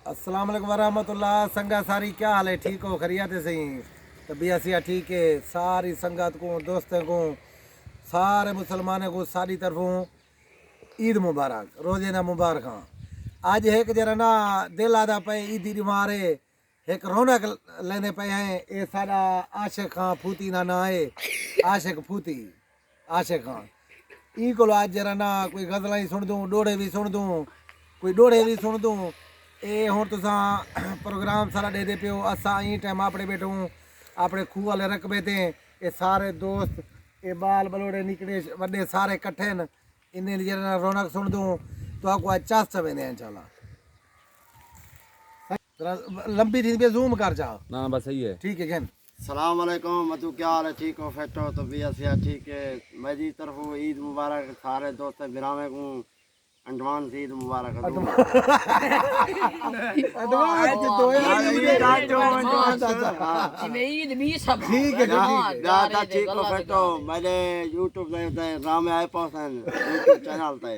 अस्सलाम वालेकुम वरहमतुल्लाह। संगा सारी क्या हाल है? ठीक हो? खरियात है? सही तबीयत सिया ठीक है? सारी संगत को, दोस्तों को, सारे मुसलमानों को सारी तरफों ईद मुबारक, रोज़े मुबारक। आज एक जरा ना दिल आदा पे ईद मारे एक रौनक लेने पे हैं। ये सारा आशिक खां फूती ना है, आशिक फूती आशिक खां ई को आज जरा ना कोई गज़ल ही सुन दूँ, डोड़े भी सुन दूँ, कोई डोड़े भी सुन दूँ। ये हूँ तुसा प्रोग्राम सारा दे पियो। असा ई टाइम अपने बैठो अपने खूह वाले रकबे थे। ये सारे दोस्त ये बाल बलोड़े निकले वे सारे कट्ठे न इन्हें जरा रौनक सुन दूँ तो आपको आज चास चवे इंशाल्लाह। लंबी थी पे जूम कर जा ना बस सही है। ठीक है जन। सलाम वालेकुम, मधु क्या हाल है? ठीक हो? फिट हो? तबीयत से ठीक है? मेरी तरफ ईद मुबारक सारे दोस्त बिरामे को एडवांस ईद मुबारक ठीक हो? फिट हो? मैंने यूट्यूब ड्रामे आए पहुँचन यूट्यूब चैनल पे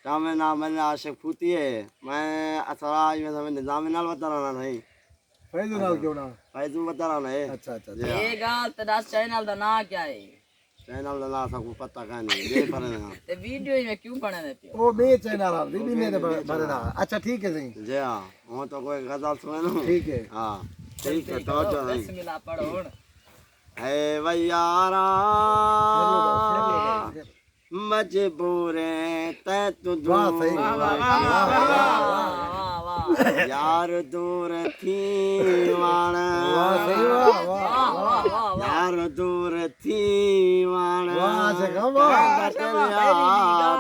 ड्रामे ना मैंने आशिक फूती है। मैं असरा में निजाम नाल बता रहा नहीं फैजू नाल क्यों ना फैजू बता रहा नहीं। अच्छा अच्छा ये गाल तेरा चैनल का नाम क्या है? चैनल का नाम सबको पता का नहीं ये पर ना ते वीडियो में क्यों बना देते हो? वो बे चैनल आ दी ने बरना। अच्छा ठीक है सही। जी हाँ, वो तो कोई गजल सुने ना। ठीक है हाँ ठीक है तो जो बिस्मिल्लाह पढ़ो। है भैयारा मजबूरे ते तू वाह सही यार दूर थी वाण वाह सही वाह वाह यार दूर थी वाण वाह जगह वाह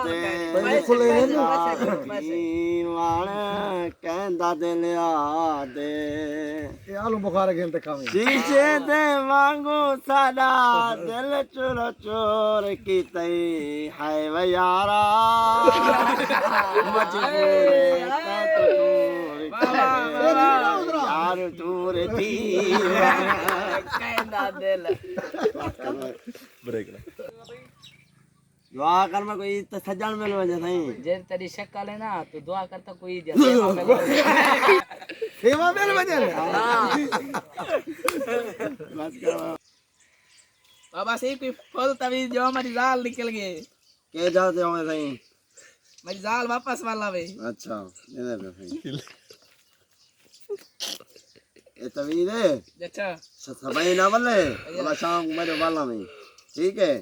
पहले खुले वाण कहंदा दिल दे ये आलू बुखार के इंतकाम है। शीशे दे वांगू साडा दिल चोर चोर की तई है वयारा मजबूरे यार दूर थी कहना दिल ब्रेक दुआ कर मैं कोई तो सजन मिल वजे नहीं जे तेरी शक्ल है ना तो दुआ करता कोई सेवा मेल बजल बस करो बाबा से कोई फल तभी जो हमारी जाल निकल गए के जाते हो नहीं मेरी जाल वापस वाला वे। अच्छा ये दे भाई ये तवीर है अच्छा सबाई ना बल्ले वाला शाम को मेरे वाला में ठीक है।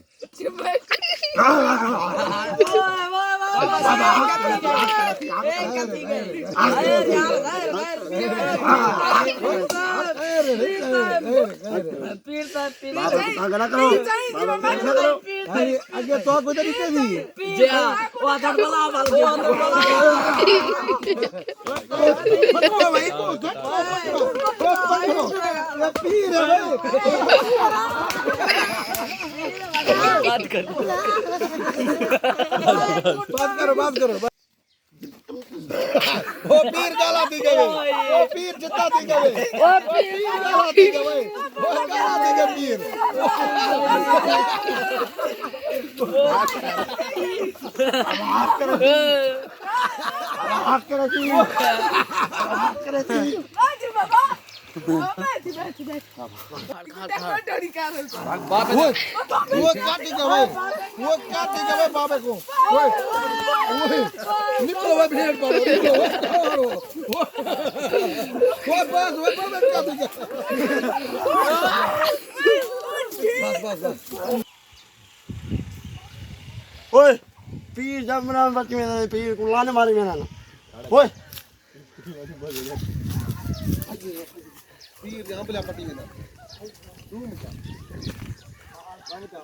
आगे तो कोई तरीके दी बात करो वो पीर गाला दी गए, वो पीर जितना दी गए, वो पीर गाला दी गए, वो गाला दी गए पीर। वो काटी गए, वो काटी गए बाबे को। निकलो वो भेड़ पालो, निकलो वो बाबे काटी गए। बस ओए पीर जब मना बच में पीर को लाने मारी में ना ओए पीर यहाँ पे पट्टी में ना रूम का काम क्या